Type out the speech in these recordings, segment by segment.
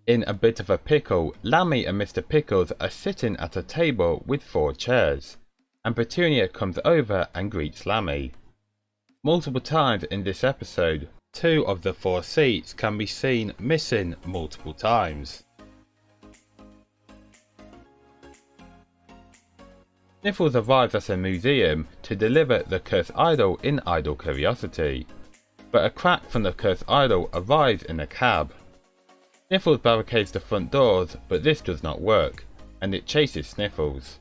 In a bit of a pickle, Lammy and Mr. Pickles are sitting at a table with 4 chairs, and Petunia comes over and greets Lammy. Multiple times in this episode, 2 of the 4 seats can be seen missing multiple times. Sniffles arrives at a museum to deliver the cursed idol in Idol Curiosity, but a crack from the cursed idol arrives in a cab. Sniffles barricades the front doors, but this does not work, and it chases Sniffles.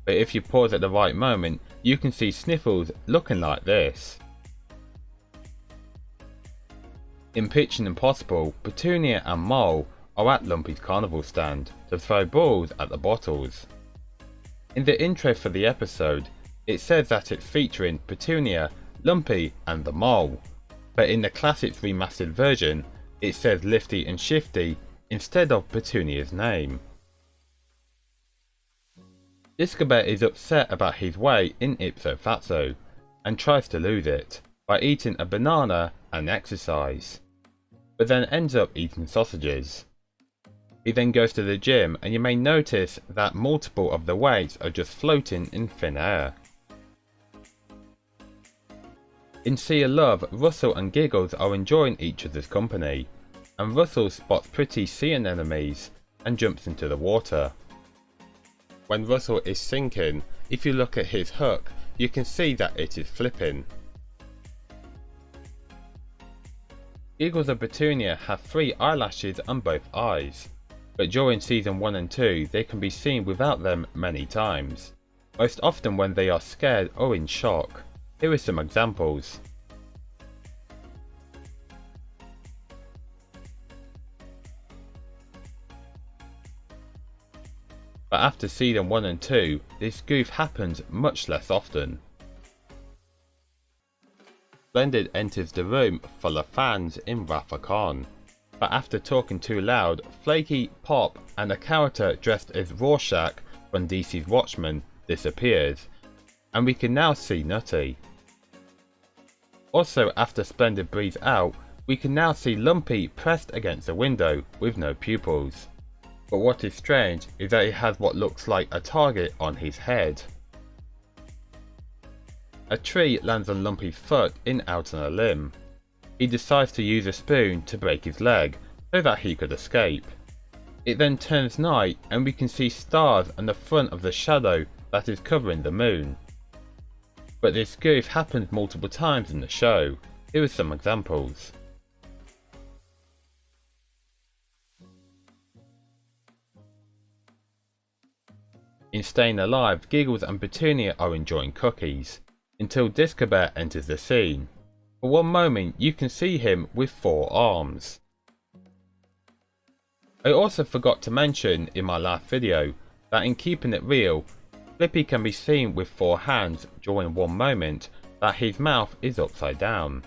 But if you pause at the right moment, you can see Sniffles looking like this. In Pitching Impossible, Petunia and Mole are at Lumpy's carnival stand to throw balls at the bottles. In the intro for the episode, it says that it's featuring Petunia, Lumpy and the Mole, but in the Classics remastered version, it says Lifty and Shifty instead of Petunia's name. Discobear is upset about his weight in ipso fatso, and tries to lose it by eating a banana and exercise, but then ends up eating sausages. He then goes to the gym, and you may notice that multiple of the weights are just floating in thin air. In Sea of Love, Russell and Giggles are enjoying each other's company, and Russell spots pretty sea anemones and jumps into the water. When Russell is sinking, if you look at his hook, you can see that it is flipping. Giggles and Petunia have 3 eyelashes on both eyes, but during season 1 and 2 they can be seen without them many times, most often when they are scared or in shock. Here are some examples. But after season 1 and 2, this goof happens much less often. Splendid enters the room full of fans in Wrath of Khan, but after talking too loud, Flaky, Pop and a character dressed as Rorschach from DC's Watchmen disappears, and we can now see Nutty. Also, after Splendid breathes out, we can now see Lumpy pressed against the window with no pupils. But what is strange is that he has what looks like a target on his head. A tree lands on Lumpy's foot in Out on a Limb. He decides to use a spoon to break his leg so that he could escape. It then turns night and we can see stars on the front of the shadow that is covering the moon. But this goof happens multiple times in the show. Here are some examples. In Staying Alive, Giggles and Petunia are enjoying cookies, until Discobear enters the scene. For one moment you can see him with 4 arms. I also forgot to mention in my last video that in Keeping It Real, Flippy can be seen with 4 hands during one moment that his mouth is upside down.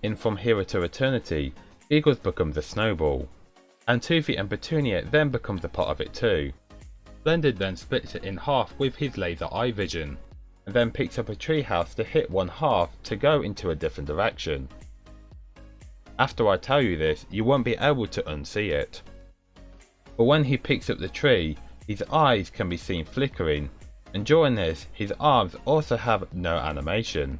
In From Here to Eternity, Giggles becomes a snowball, and Toothy and Petunia then becomes a part of it too. Splendid then splits it in half with his laser eye vision, and then picks up a treehouse to hit one half to go into a different direction. After I tell you this, you won't be able to unsee it. But when he picks up the tree, his eyes can be seen flickering, and during this, his arms also have no animation.